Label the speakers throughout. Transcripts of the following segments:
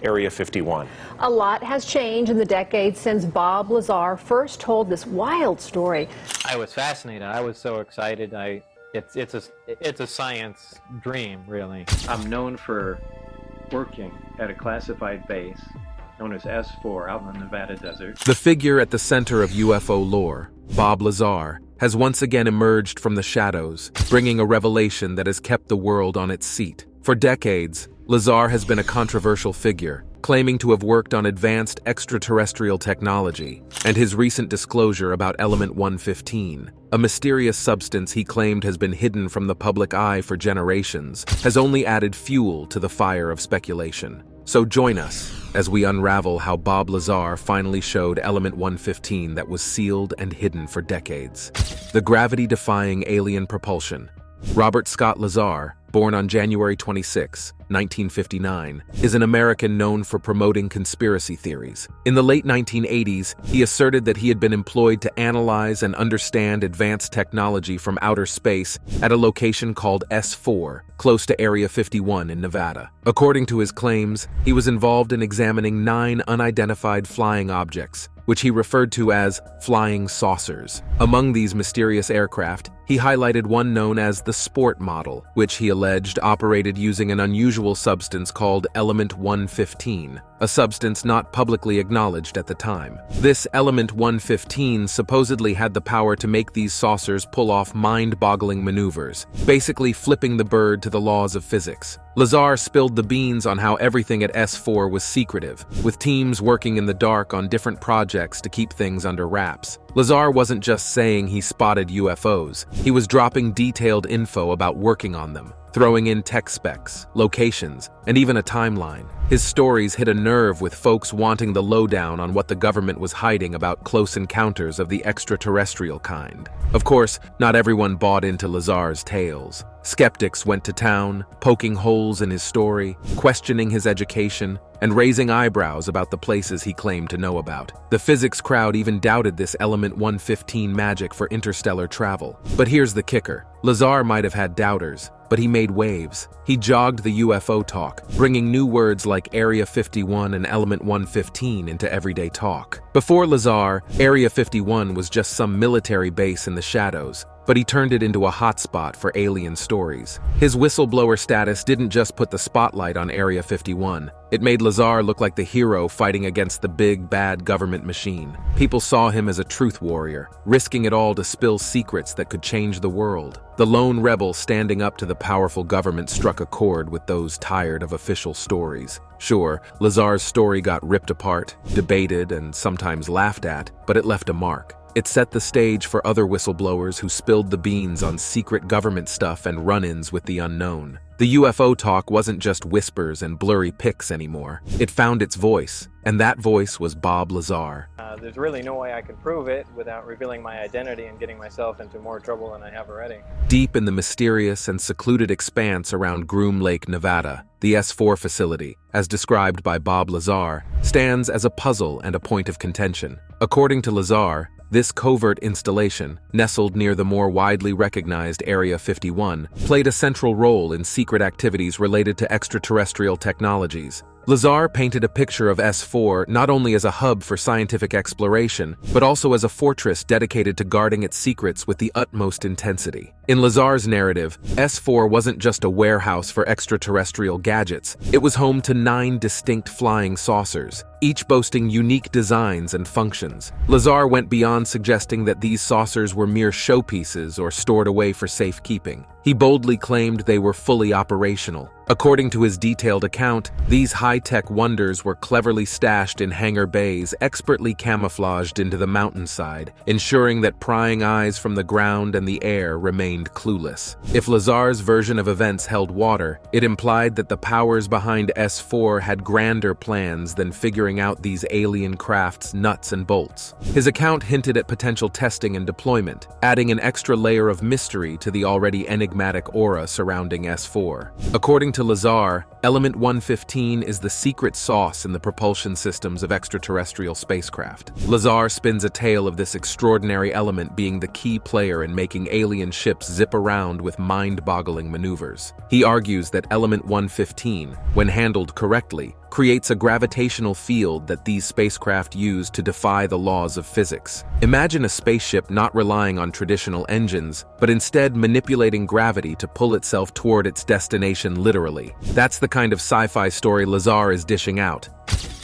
Speaker 1: Area 51.
Speaker 2: A lot has changed in the decades since Bob Lazar first told this wild story.
Speaker 3: I was fascinated. I was so excited. It's a science dream, really.
Speaker 4: I'm known for working at a classified base known as S4 out in the Nevada desert.
Speaker 5: The figure at the center of UFO lore, Bob Lazar, has once again emerged from the shadows, bringing a revelation that has kept the world on its seat. For decades, Lazar has been a controversial figure, claiming to have worked on advanced extraterrestrial technology, and his recent disclosure about Element 115, a mysterious substance he claimed has been hidden from the public eye for generations, has only added fuel to the fire of speculation. So join us as we unravel how Bob Lazar finally showed Element 115 that was sealed and hidden for decades. The gravity-defying alien propulsion. Robert Scott Lazar, born on January 26, 1959, is an American known for promoting conspiracy theories. In the late 1980s, he asserted that he had been employed to analyze and understand advanced technology from outer space at a location called S4, close to Area 51 in Nevada. According to his claims, he was involved in examining 9 unidentified flying objects, which he referred to as flying saucers. Among these mysterious aircraft, he highlighted one known as the Sport model, which he alleged operated using an unusual substance called Element 115, a substance not publicly acknowledged at the time. This Element 115 supposedly had the power to make these saucers pull off mind-boggling maneuvers, basically flipping the bird to the laws of physics. Lazar spilled the beans on how everything at S4 was secretive, with teams working in the dark on different projects to keep things under wraps. Lazar wasn't just saying he spotted UFOs, he was dropping detailed info about working on them, throwing in tech specs, locations, and even a timeline. His stories hit a nerve with folks wanting the lowdown on what the government was hiding about close encounters of the extraterrestrial kind. Of course, not everyone bought into Lazar's tales. Skeptics went to town, poking holes in his story, questioning his education, and raising eyebrows about the places he claimed to know about. The physics crowd even doubted this Element 115 magic for interstellar travel. But here's the kicker. Lazar might have had doubters, but he made waves. He jogged the UFO talk, bringing new words like Area 51 and Element 115 into everyday talk. Before Lazar, Area 51 was just some military base in the shadows, but he turned it into a hotspot for alien stories. His whistleblower status didn't just put the spotlight on Area 51. It made Lazar look like the hero fighting against the big, bad government machine. People saw him as a truth warrior, risking it all to spill secrets that could change the world. The lone rebel standing up to the powerful government struck a chord with those tired of official stories. Sure, Lazar's story got ripped apart, debated, and sometimes laughed at, but it left a mark. It set the stage for other whistleblowers who spilled the beans on secret government stuff and run-ins with the unknown. The UFO talk wasn't just whispers and blurry pics anymore. It found its voice, and that voice was Bob Lazar.
Speaker 3: There's really no way I could prove it without revealing my identity and getting myself into more trouble than I have already.
Speaker 5: Deep in the mysterious and secluded expanse around Groom Lake, Nevada, the S4 facility, as described by Bob Lazar, stands as a puzzle and a point of contention. According to Lazar, this covert installation, nestled near the more widely recognized Area 51, played a central role in secret activities related to extraterrestrial technologies. Lazar painted a picture of S4 not only as a hub for scientific exploration, but also as a fortress dedicated to guarding its secrets with the utmost intensity. In Lazar's narrative, S4 wasn't just a warehouse for extraterrestrial gadgets, it was home to 9 distinct flying saucers, each boasting unique designs and functions. Lazar went beyond suggesting that these saucers were mere showpieces or stored away for safekeeping. He boldly claimed they were fully operational. According to his detailed account, these high-tech wonders were cleverly stashed in hangar bays, expertly camouflaged into the mountainside, ensuring that prying eyes from the ground and the air remained clueless. If Lazar's version of events held water, it implied that the powers behind S4 had grander plans than figuring out these alien crafts' nuts and bolts. His account hinted at potential testing and deployment, adding an extra layer of mystery to the already enigmatic aura surrounding S4. According to Lazar, Element 115 is the secret sauce in the propulsion systems of extraterrestrial spacecraft. Lazar spins a tale of this extraordinary element being the key player in making alien ships zip around with mind-boggling maneuvers. He argues that Element 115, when handled correctly, creates a gravitational field that these spacecraft use to defy the laws of physics. Imagine a spaceship not relying on traditional engines, but instead manipulating gravity to pull itself toward its destination literally. That's the kind of sci-fi story Lazar is dishing out.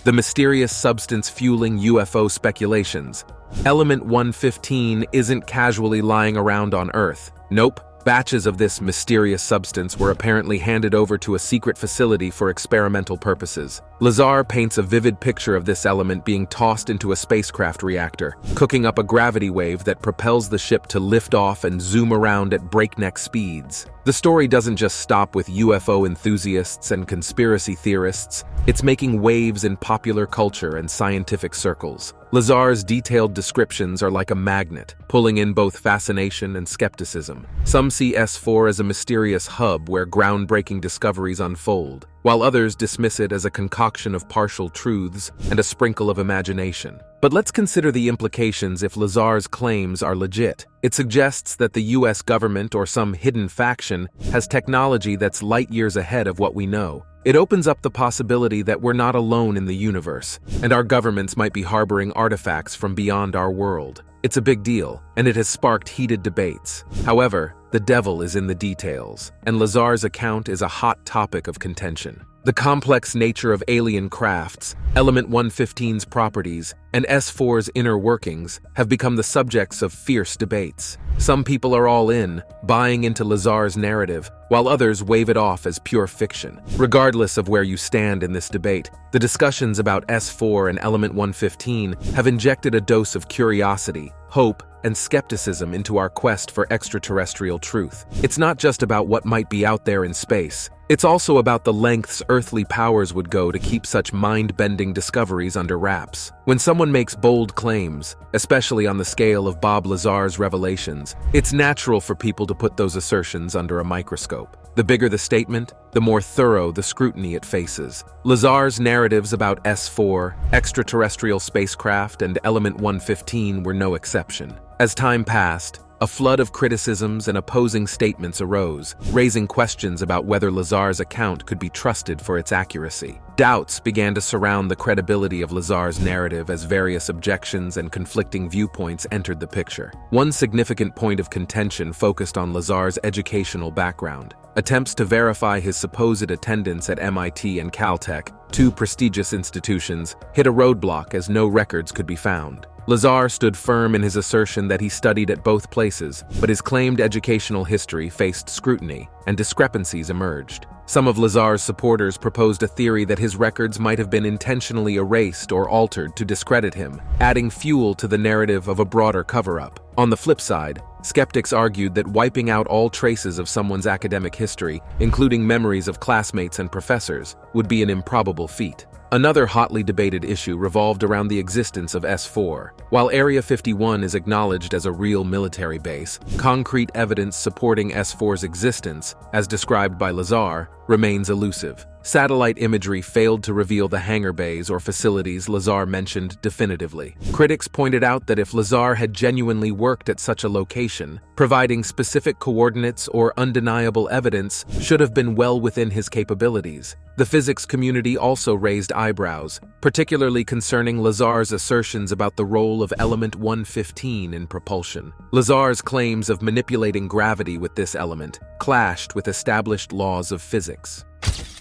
Speaker 5: The mysterious substance fueling UFO speculations. Element 115 isn't casually lying around on Earth. Nope. Batches of this mysterious substance were apparently handed over to a secret facility for experimental purposes. Lazar paints a vivid picture of this element being tossed into a spacecraft reactor, cooking up a gravity wave that propels the ship to lift off and zoom around at breakneck speeds. The story doesn't just stop with UFO enthusiasts and conspiracy theorists, it's making waves in popular culture and scientific circles. Lazar's detailed descriptions are like a magnet, pulling in both fascination and skepticism. Some see S4 as a mysterious hub where groundbreaking discoveries unfold, while others dismiss it as a concoction of partial truths and a sprinkle of imagination. But let's consider the implications if Lazar's claims are legit. It suggests that the US government or some hidden faction has technology that's light years ahead of what we know. It opens up the possibility that we're not alone in the universe, and our governments might be harboring artifacts from beyond our world. It's a big deal, and it has sparked heated debates. However, the devil is in the details, and Lazar's account is a hot topic of contention. The complex nature of alien crafts, Element 115's properties, and S4's inner workings have become the subjects of fierce debates. Some people are all in, buying into Lazar's narrative, while others wave it off as pure fiction. Regardless of where you stand in this debate, the discussions about S4 and Element 115 have injected a dose of curiosity, hope, and skepticism into our quest for extraterrestrial truth. It's not just about what might be out there in space. It's also about the lengths earthly powers would go to keep such mind-bending discoveries under wraps. When someone makes bold claims, especially on the scale of Bob Lazar's revelations, it's natural for people to put those assertions under a microscope. The bigger the statement, the more thorough the scrutiny it faces. Lazar's narratives about S4, extraterrestrial spacecraft, and Element 115 were no exception. As time passed, a flood of criticisms and opposing statements arose, raising questions about whether Lazar's account could be trusted for its accuracy. Doubts began to surround the credibility of Lazar's narrative as various objections and conflicting viewpoints entered the picture. One significant point of contention focused on Lazar's educational background. Attempts to verify his supposed attendance at MIT and Caltech, two prestigious institutions, hit a roadblock as no records could be found. Lazar stood firm in his assertion that he studied at both places, but his claimed educational history faced scrutiny, and discrepancies emerged. Some of Lazar's supporters proposed a theory that his records might have been intentionally erased or altered to discredit him, adding fuel to the narrative of a broader cover-up. On the flip side, skeptics argued that wiping out all traces of someone's academic history, including memories of classmates and professors, would be an improbable feat. Another hotly debated issue revolved around the existence of S4. While Area 51 is acknowledged as a real military base, concrete evidence supporting S4's existence, as described by Lazar, remains elusive. Satellite imagery failed to reveal the hangar bays or facilities Lazar mentioned definitively. Critics pointed out that if Lazar had genuinely worked at such a location, providing specific coordinates or undeniable evidence should have been well within his capabilities. The physics community also raised eyebrows, particularly concerning Lazar's assertions about the role of Element 115 in propulsion. Lazar's claims of manipulating gravity with this element clashed with established laws of physics,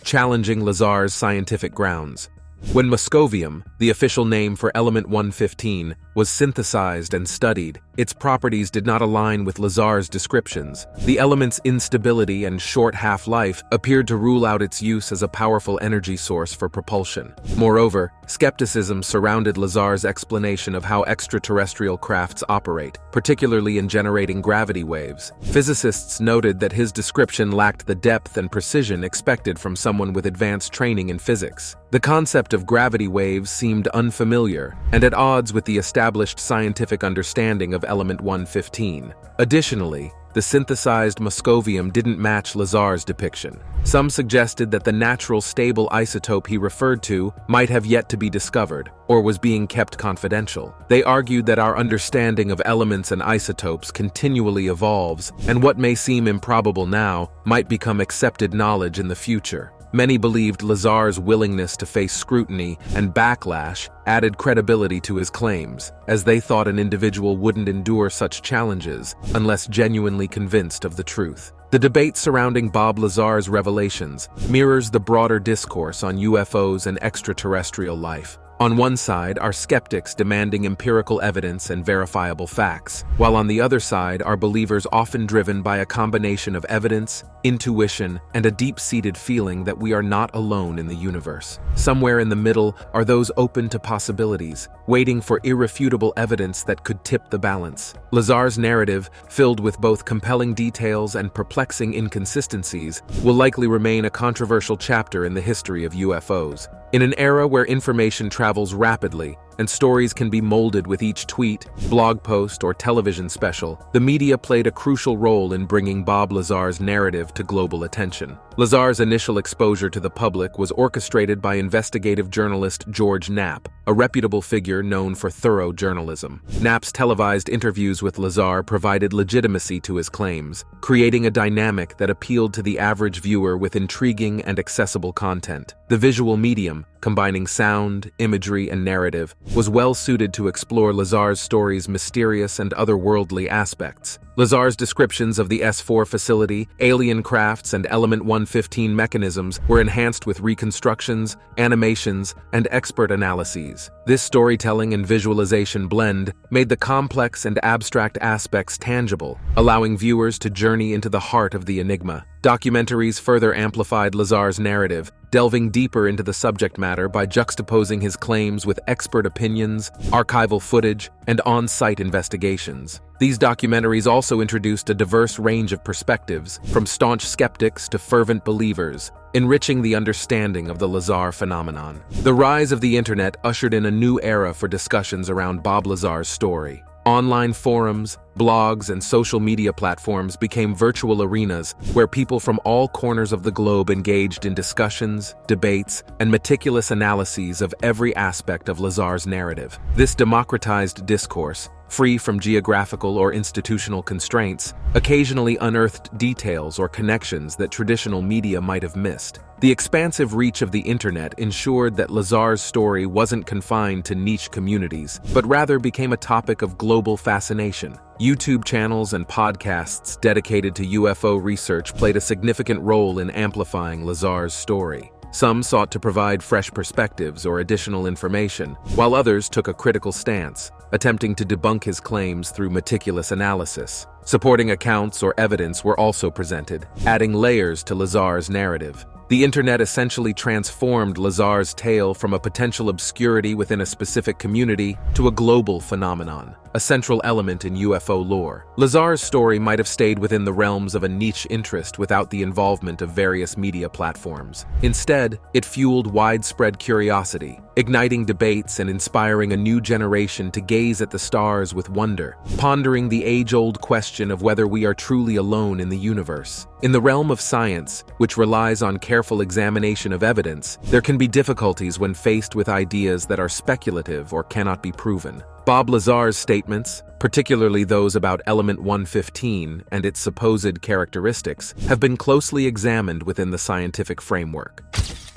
Speaker 5: challenging Lazar's scientific grounds. When moscovium, the official name for Element 115, was synthesized and studied, its properties did not align with Lazar's descriptions. The element's instability and short half-life appeared to rule out its use as a powerful energy source for propulsion. Moreover, skepticism surrounded Lazar's explanation of how extraterrestrial crafts operate, particularly in generating gravity waves. Physicists noted that his description lacked the depth and precision expected from someone with advanced training in physics. The concept of gravity waves seemed unfamiliar and at odds with the established scientific understanding of Element 115. Additionally, the synthesized moscovium didn't match Lazar's depiction. Some suggested that the natural stable isotope he referred to might have yet to be discovered, or was being kept confidential. They argued that our understanding of elements and isotopes continually evolves, and what may seem improbable now might become accepted knowledge in the future. Many believed Lazar's willingness to face scrutiny and backlash added credibility to his claims, as they thought an individual wouldn't endure such challenges unless genuinely convinced of the truth. The debate surrounding Bob Lazar's revelations mirrors the broader discourse on UFOs and extraterrestrial life. On one side are skeptics demanding empirical evidence and verifiable facts, while on the other side are believers often driven by a combination of evidence, intuition, and a deep-seated feeling that we are not alone in the universe. Somewhere in the middle are those open to possibilities, waiting for irrefutable evidence that could tip the balance. Lazar's narrative, filled with both compelling details and perplexing inconsistencies, will likely remain a controversial chapter in the history of UFOs. In an era where information travels rapidly and stories can be molded with each tweet, blog post, or television special, the media played a crucial role in bringing Bob Lazar's narrative to global attention. Lazar's initial exposure to the public was orchestrated by investigative journalist George Knapp, a reputable figure known for thorough journalism. Knapp's televised interviews with Lazar provided legitimacy to his claims, creating a dynamic that appealed to the average viewer with intriguing and accessible content. The visual medium, combining sound, imagery, and narrative, was well suited to explore Lazar's story's mysterious and otherworldly aspects. Lazar's descriptions of the S4 facility, alien crafts, and Element 115 mechanisms were enhanced with reconstructions, animations, and expert analyses. This storytelling and visualization blend made the complex and abstract aspects tangible, allowing viewers to journey into the heart of the enigma. Documentaries further amplified Lazar's narrative, delving deeper into the subject matter by juxtaposing his claims with expert opinions, archival footage, and on-site investigations. These documentaries also introduced a diverse range of perspectives, from staunch skeptics to fervent believers, enriching the understanding of the Lazar phenomenon. The rise of the internet ushered in a new era for discussions around Bob Lazar's story. Online forums, blogs, and social media platforms became virtual arenas where people from all corners of the globe engaged in discussions, debates, and meticulous analyses of every aspect of Lazar's narrative. This democratized discourse, free from geographical or institutional constraints, occasionally unearthed details or connections that traditional media might have missed. The expansive reach of the internet ensured that Lazar's story wasn't confined to niche communities, but rather became a topic of global fascination. YouTube channels and podcasts dedicated to UFO research played a significant role in amplifying Lazar's story. Some sought to provide fresh perspectives or additional information, while others took a critical stance, attempting to debunk his claims through meticulous analysis. Supporting accounts or evidence were also presented, adding layers to Lazar's narrative. The internet essentially transformed Lazar's tale from a potential obscurity within a specific community to a global phenomenon, a central element in UFO lore. Lazar's story might have stayed within the realms of a niche interest without the involvement of various media platforms. Instead, it fueled widespread curiosity, igniting debates and inspiring a new generation to gaze at the stars with wonder, pondering the age-old question of whether we are truly alone in the universe. In the realm of science, which relies on careful examination of evidence, there can be difficulties when faced with ideas that are speculative or cannot be proven. Bob Lazar's statements, particularly those about Element 115 and its supposed characteristics, have been closely examined within the scientific framework.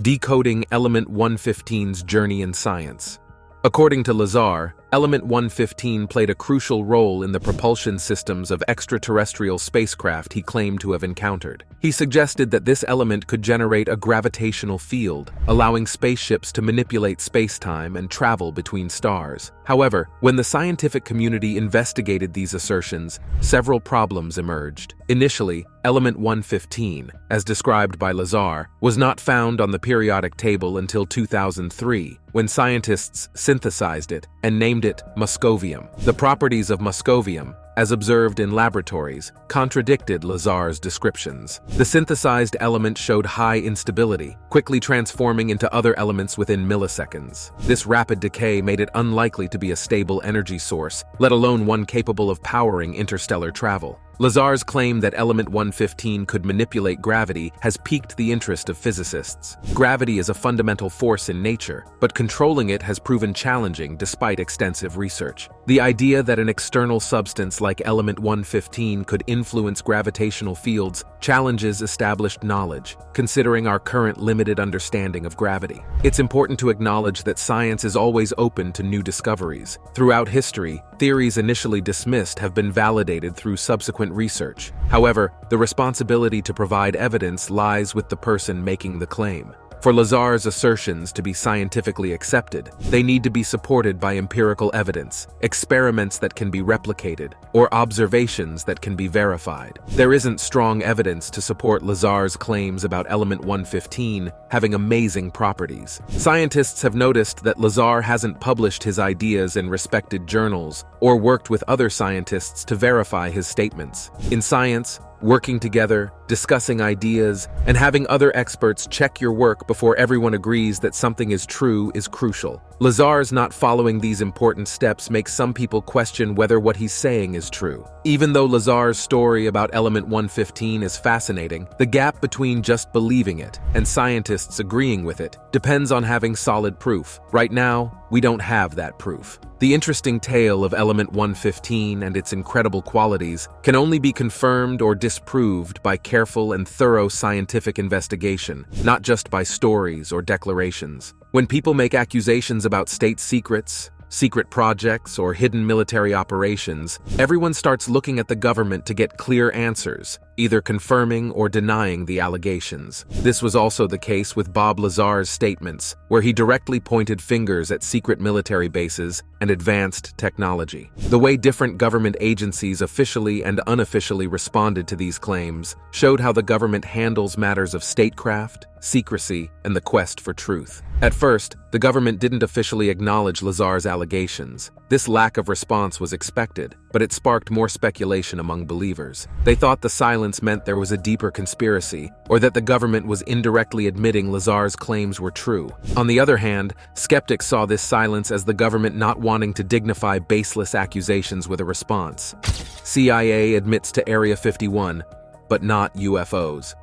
Speaker 5: Decoding Element 115's journey in science. According to Lazar, Element 115 played a crucial role in the propulsion systems of extraterrestrial spacecraft he claimed to have encountered. He suggested that this element could generate a gravitational field, allowing spaceships to manipulate space-time and travel between stars. However, when the scientific community investigated these assertions, several problems emerged. Initially, Element 115, as described by Lazar, was not found on the periodic table until 2003, when scientists synthesized it and named it moscovium. The properties of moscovium, as observed in laboratories, contradicted Lazar's descriptions. The synthesized element showed high instability, quickly transforming into other elements within milliseconds. This rapid decay made it unlikely to be a stable energy source, let alone one capable of powering interstellar travel. Lazar's claim that element 115 could manipulate gravity has piqued the interest of physicists. Gravity is a fundamental force in nature, but controlling it has proven challenging despite extensive research. The idea that an external substance like element 115 could influence gravitational fields challenges established knowledge, considering our current limited understanding of gravity. It's important to acknowledge that science is always open to new discoveries. Throughout history, theories initially dismissed have been validated through subsequent research. However, the responsibility to provide evidence lies with the person making the claim. For Lazar's assertions to be scientifically accepted, they need to be supported by empirical evidence, experiments that can be replicated, or observations that can be verified. There isn't strong evidence to support Lazar's claims about element 115 having amazing properties. Scientists have noticed that Lazar hasn't published his ideas in respected journals or worked with other scientists to verify his statements. In science, working together, discussing ideas, and having other experts check your work before everyone agrees that something is true is crucial. Lazar's not following these important steps makes some people question whether what he's saying is true. Even though Lazar's story about element 115 is fascinating, the gap between just believing it and scientists agreeing with it depends on having solid proof. Right now, we don't have that proof. The interesting tale of element 115 and its incredible qualities can only be confirmed or disproved by careful and thorough scientific investigation, not just by stories or declarations. When people make accusations about state secrets, secret projects, or hidden military operations, everyone starts looking at the government to get clear answers, either confirming or denying the allegations. This was also the case with Bob Lazar's statements, where he directly pointed fingers at secret military bases and advanced technology. The way different government agencies officially and unofficially responded to these claims showed how the government handles matters of statecraft, secrecy, and the quest for truth. At first, the government didn't officially acknowledge Lazar's allegations. This lack of response was expected, but it sparked more speculation among believers. They thought the silence meant there was a deeper conspiracy, or that the government was indirectly admitting Lazar's claims were true. On the other hand, skeptics saw this silence as the government not wanting to dignify baseless accusations with a response. CIA admits to Area 51, but not UFOs.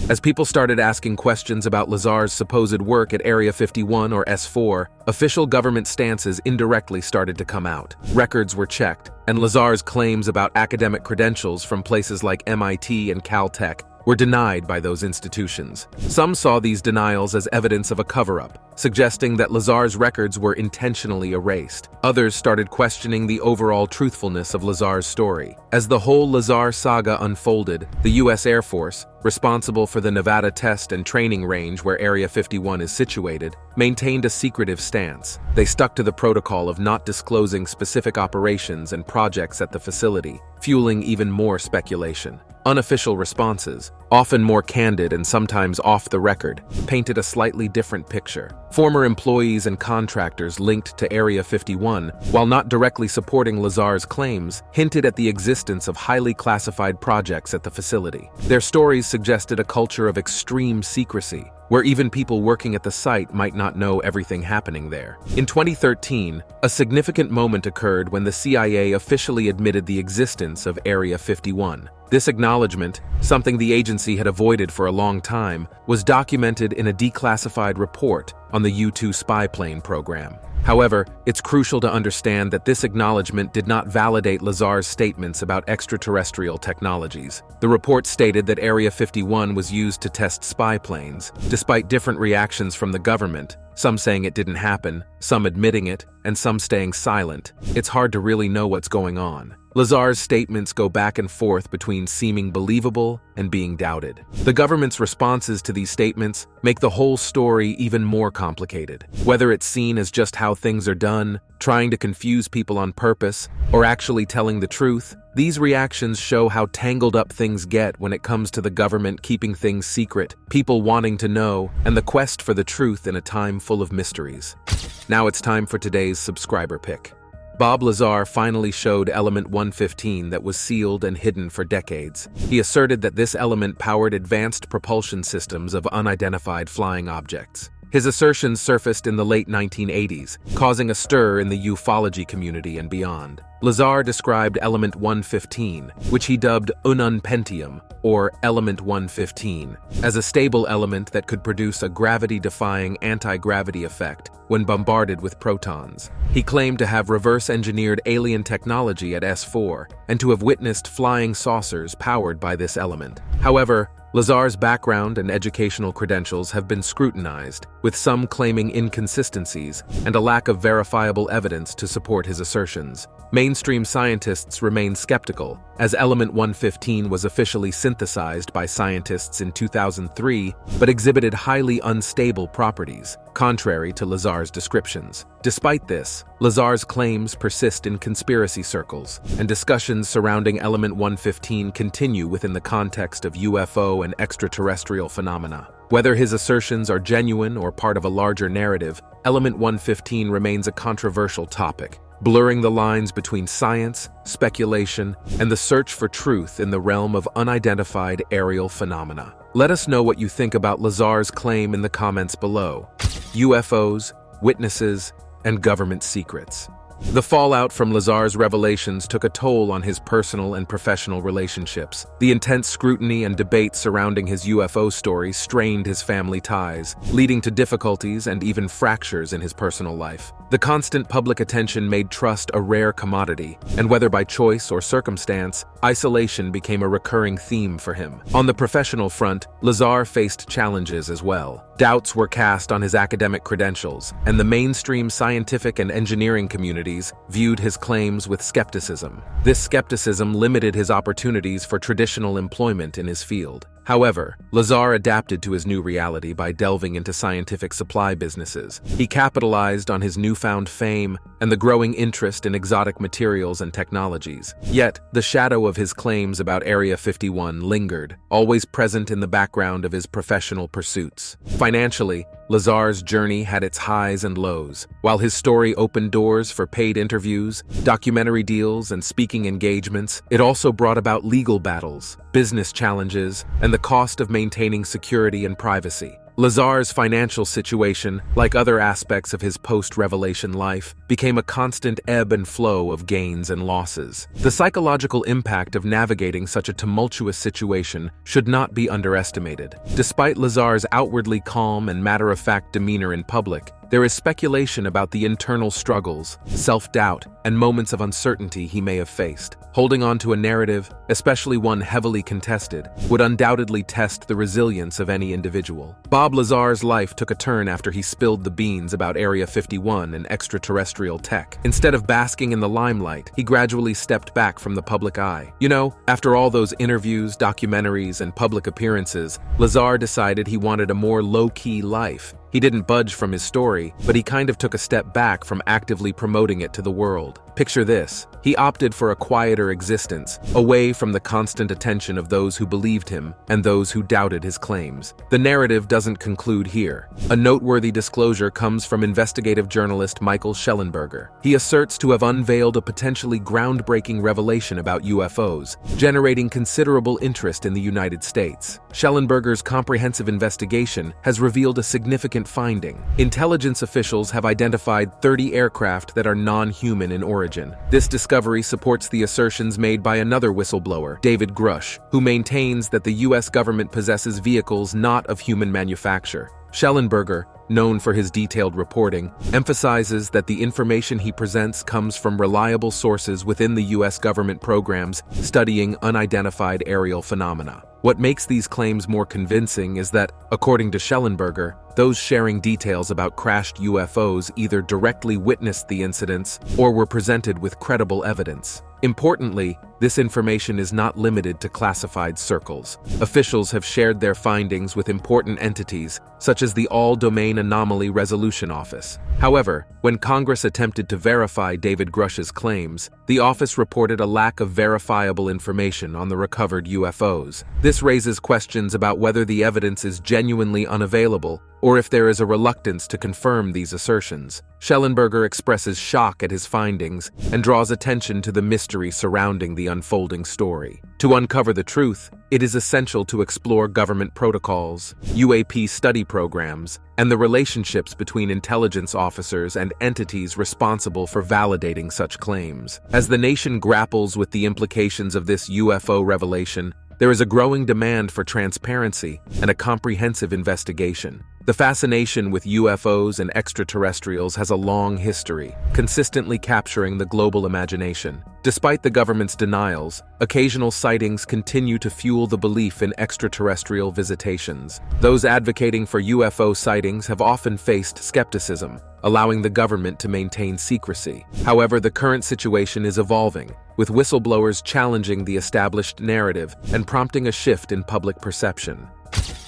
Speaker 5: As people started asking questions about Lazar's supposed work at Area 51 or S4, official government stances indirectly started to come out. Records were checked, and Lazar's claims about academic credentials from places like MIT and Caltech were denied by those institutions. Some saw these denials as evidence of a cover-up, suggesting that Lazar's records were intentionally erased. Others started questioning the overall truthfulness of Lazar's story. As the whole Lazar saga unfolded, the U.S. Air Force, responsible for the Nevada test and training range where Area 51 is situated, maintained a secretive stance. They stuck to the protocol of not disclosing specific operations and projects at the facility, fueling even more speculation. Unofficial responses, often more candid and sometimes off the record, painted a slightly different picture. Former employees and contractors linked to Area 51, while not directly supporting Lazar's claims, hinted at the existence of highly classified projects at the facility. Their stories suggested a culture of extreme secrecy, where even people working at the site might not know everything happening there. In 2013, a significant moment occurred when the CIA officially admitted the existence of Area 51. This acknowledgement, something the agency had avoided for a long time, was documented in a declassified report on the U-2 spy plane program. However, it's crucial to understand that this acknowledgement did not validate Lazar's statements about extraterrestrial technologies. The report stated that Area 51 was used to test spy planes, despite different reactions from the government, some saying it didn't happen, some admitting it, and some staying silent. It's hard to really know what's going on. Lazar's statements go back and forth between seeming believable and being doubted. The government's responses to these statements make the whole story even more complicated. Whether it's seen as just how things are done, trying to confuse people on purpose, or actually telling the truth, these reactions show how tangled up things get when it comes to the government keeping things secret, people wanting to know, and the quest for the truth in a time full of mysteries. Now it's time for today's subscriber pick. Bob Lazar finally showed element 115 that was sealed and hidden for decades. He asserted that this element powered advanced propulsion systems of unidentified flying objects. His assertions surfaced in the late 1980s, causing a stir in the ufology community and beyond. Lazar described element 115, which he dubbed ununpentium, or element 115, as a stable element that could produce a gravity-defying anti-gravity effect when bombarded with protons. He claimed to have reverse-engineered alien technology at S4 and to have witnessed flying saucers powered by this element. However, Lazar's background and educational credentials have been scrutinized, with some claiming inconsistencies and a lack of verifiable evidence to support his assertions. Mainstream scientists remain skeptical, as element 115 was officially synthesized by scientists in 2003 but exhibited highly unstable properties, contrary to Lazar's descriptions. Despite this, Lazar's claims persist in conspiracy circles, and discussions surrounding element 115 continue within the context of UFO and extraterrestrial phenomena. Whether his assertions are genuine or part of a larger narrative, element 115 remains a controversial topic, blurring the lines between science, speculation, and the search for truth in the realm of unidentified aerial phenomena. Let us know what you think about Lazar's claim in the comments below. UFOs, witnesses, and government secrets. The fallout from Lazar's revelations took a toll on his personal and professional relationships. The intense scrutiny and debate surrounding his UFO story strained his family ties, leading to difficulties and even fractures in his personal life. The constant public attention made trust a rare commodity, and whether by choice or circumstance, isolation became a recurring theme for him. On the professional front, Lazar faced challenges as well. Doubts were cast on his academic credentials, and the mainstream scientific and engineering communities viewed his claims with skepticism. This skepticism limited his opportunities for traditional employment in his field. However, Lazar adapted to his new reality by delving into scientific supply businesses. He capitalized on his newfound fame and the growing interest in exotic materials and technologies. Yet, the shadow of his claims about Area 51 lingered, always present in the background of his professional pursuits. Financially, Lazar's journey had its highs and lows. While his story opened doors for paid interviews, documentary deals, and speaking engagements, it also brought about legal battles, business challenges, and the cost of maintaining security and privacy. Lazar's financial situation, like other aspects of his post-revelation life, became a constant ebb and flow of gains and losses. The psychological impact of navigating such a tumultuous situation should not be underestimated. Despite Lazar's outwardly calm and matter-of-fact demeanor in public, there is speculation about the internal struggles, self-doubt, and moments of uncertainty he may have faced. Holding on to a narrative, especially one heavily contested, would undoubtedly test the resilience of any individual. Bob Lazar's life took a turn after he spilled the beans about Area 51 and extraterrestrial tech. Instead of basking in the limelight, he gradually stepped back from the public eye. You know, after all those interviews, documentaries, and public appearances, Lazar decided he wanted a more low-key life. He didn't budge from his story, but he kind of took a step back from actively promoting it to the world. Picture this. He opted for a quieter existence, away from the constant attention of those who believed him and those who doubted his claims. The narrative doesn't conclude here. A noteworthy disclosure comes from investigative journalist Michael Schellenberger. He asserts to have unveiled a potentially groundbreaking revelation about UFOs, generating considerable interest in the United States. Schellenberger's comprehensive investigation has revealed a significant finding. Intelligence officials have identified 30 aircraft that are non-human in origin. This discovery supports the assertions made by another whistleblower, David Grush, who maintains that the U.S. government possesses vehicles not of human manufacture. Schellenberger, known for his detailed reporting, emphasizes that the information he presents comes from reliable sources within the U.S. government programs studying unidentified aerial phenomena. What makes these claims more convincing is that, according to Schellenberger, those sharing details about crashed UFOs either directly witnessed the incidents or were presented with credible evidence. Importantly, this information is not limited to classified circles. Officials have shared their findings with important entities, such as the All-Domain Anomaly Resolution Office. However, when Congress attempted to verify David Grush's claims, the office reported a lack of verifiable information on the recovered UFOs. This raises questions about whether the evidence is genuinely unavailable or if there is a reluctance to confirm these assertions. Schellenberger expresses shock at his findings and draws attention to the mystery surrounding the unfolding story. To uncover the truth, it is essential to explore government protocols, UAP study programs, and the relationships between intelligence officers and entities responsible for validating such claims. As the nation grapples with the implications of this UFO revelation, there is a growing demand for transparency and a comprehensive investigation. The fascination with UFOs and extraterrestrials has a long history, consistently capturing the global imagination. Despite the government's denials, occasional sightings continue to fuel the belief in extraterrestrial visitations. Those advocating for UFO sightings have often faced skepticism, allowing the government to maintain secrecy. However, the current situation is evolving, with whistleblowers challenging the established narrative and prompting a shift in public perception.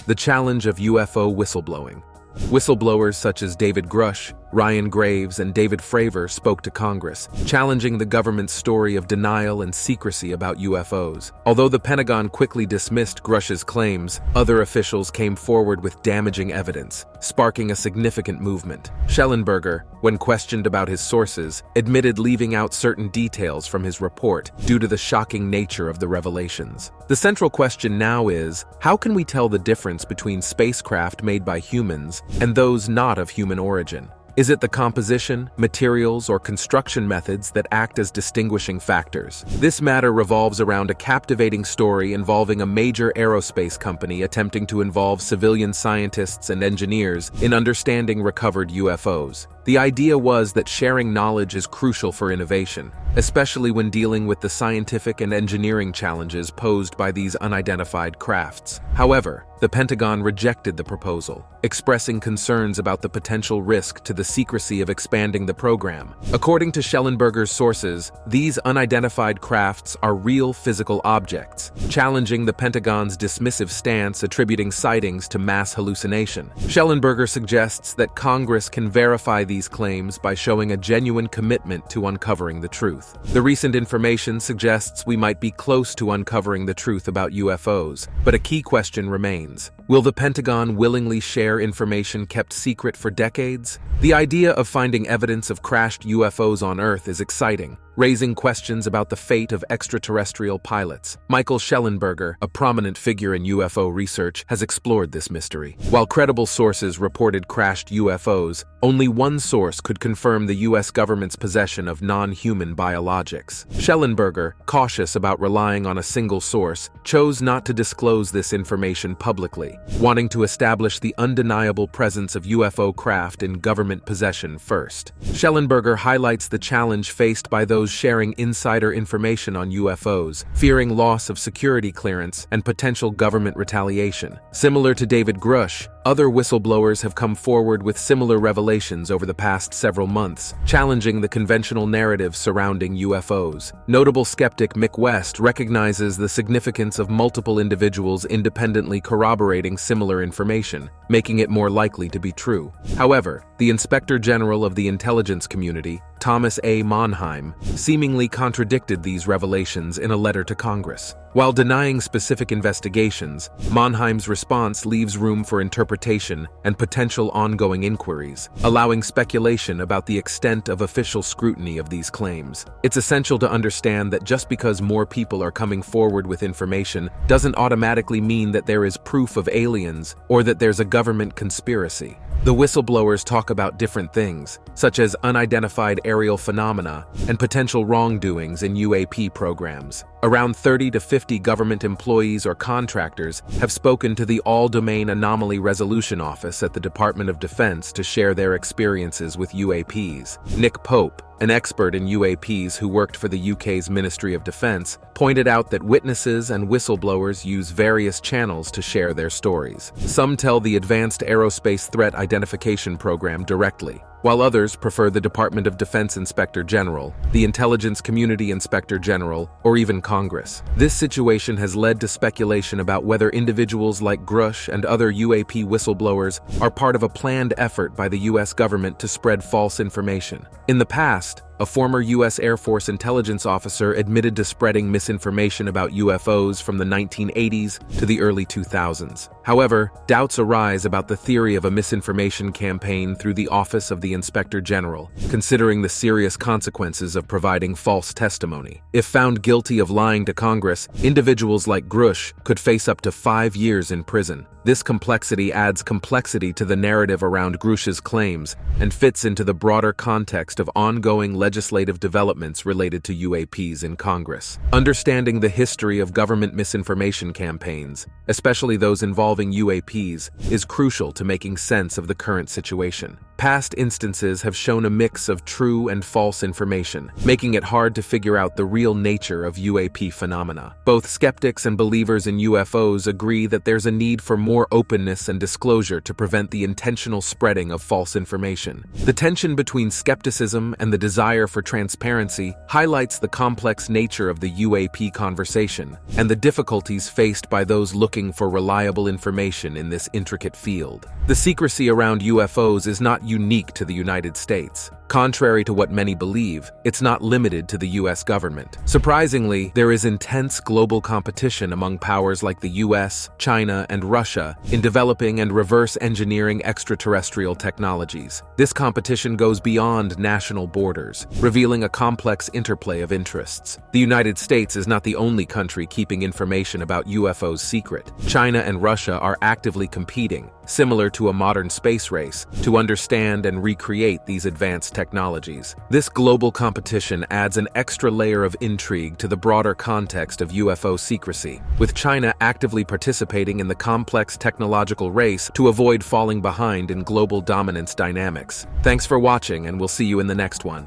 Speaker 5: The challenge of UFO whistleblowing. Whistleblowers such as David Grush, Ryan Graves, and David Fravor spoke to Congress, challenging the government's story of denial and secrecy about UFOs. Although the Pentagon quickly dismissed Grush's claims, other officials came forward with damaging evidence, sparking a significant movement. Schellenberger, when questioned about his sources, admitted leaving out certain details from his report due to the shocking nature of the revelations. The central question now is, how can we tell the difference between spacecraft made by humans and those not of human origin? Is it the composition, materials, or construction methods that act as distinguishing factors? This matter revolves around a captivating story involving a major aerospace company attempting to involve civilian scientists and engineers in understanding recovered UFOs. The idea was that sharing knowledge is crucial for innovation, especially when dealing with the scientific and engineering challenges posed by these unidentified crafts. However, the Pentagon rejected the proposal, expressing concerns about the potential risk to the secrecy of expanding the program. According to Schellenberger's sources, these unidentified crafts are real physical objects, challenging the Pentagon's dismissive stance attributing sightings to mass hallucination. Schellenberger suggests that Congress can verify these claims by showing a genuine commitment to uncovering the truth. The recent information suggests we might be close to uncovering the truth about UFOs, but a key question remains. Will the Pentagon willingly share information kept secret for decades? The idea of finding evidence of crashed UFOs on Earth is exciting, raising questions about the fate of extraterrestrial pilots. Michael Schellenberger, a prominent figure in UFO research, has explored this mystery. While credible sources reported crashed UFOs, only one source could confirm the U.S. government's possession of non-human biologics. Schellenberger, cautious about relying on a single source, chose not to disclose this information publicly, wanting to establish the undeniable presence of UFO craft in government possession first. Schellenberger highlights the challenge faced by those sharing insider information on UFOs, fearing loss of security clearance and potential government retaliation. Similar to David Grush, other whistleblowers have come forward with similar revelations over the past several months, challenging the conventional narrative surrounding UFOs. Notable skeptic Mick West recognizes the significance of multiple individuals independently corroborating similar information, making it more likely to be true. However, the Inspector General of the intelligence community, Thomas A. Monheim, seemingly contradicted these revelations in a letter to Congress. While denying specific investigations, Monheim's response leaves room for interpretation and potential ongoing inquiries, allowing speculation about the extent of official scrutiny of these claims. It's essential to understand that just because more people are coming forward with information doesn't automatically mean that there is proof of aliens or that there's a government conspiracy. The whistleblowers talk about different things, such as unidentified aerial phenomena and potential wrongdoings in UAP programs. Around 30 to 50 government employees or contractors have spoken to the All-Domain Anomaly Resolution Office at the Department of Defense to share their experiences with UAPs. Nick Pope, an expert in UAPs who worked for the UK's Ministry of Defense, pointed out that witnesses and whistleblowers use various channels to share their stories. Some tell the Advanced Aerospace Threat Identification Program directly, while others prefer the Department of Defense Inspector General, the Intelligence Community Inspector General, or even Congress. This situation has led to speculation about whether individuals like Grush and other UAP whistleblowers are part of a planned effort by the US government to spread false information. In the past, a former U.S. Air Force intelligence officer, admitted to spreading misinformation about UFOs from the 1980s to the early 2000s. However, doubts arise about the theory of a misinformation campaign through the Office of the Inspector General, considering the serious consequences of providing false testimony. If found guilty of lying to Congress, individuals like Grush could face up to 5 years in prison. This complexity adds complexity to the narrative around Grush's claims and fits into the broader context of ongoing legislative developments related to UAPs in Congress. Understanding the history of government misinformation campaigns, especially those involving UAPs, is crucial to making sense of the current situation. Past instances have shown a mix of true and false information, making it hard to figure out the real nature of UAP phenomena. Both skeptics and believers in UFOs agree that there's a need for more openness and disclosure to prevent the intentional spreading of false information. The tension between skepticism and the desire for transparency highlights the complex nature of the UAP conversation and the difficulties faced by those looking for reliable information in this intricate field. The secrecy around UFOs is not unique to the United States. Contrary to what many believe, it's not limited to the US government. Surprisingly, there is intense global competition among powers like the US, China, and Russia in developing and reverse engineering extraterrestrial technologies. This competition goes beyond national borders, revealing a complex interplay of interests. The United States is not the only country keeping information about UFOs secret. China and Russia are actively competing, similar to a modern space race, to understand and recreate these advanced technologies. This global competition adds an extra layer of intrigue to the broader context of UFO secrecy, with China actively participating in the complex technological race to avoid falling behind in global dominance dynamics. Thanks for watching, and we'll see you in the next one.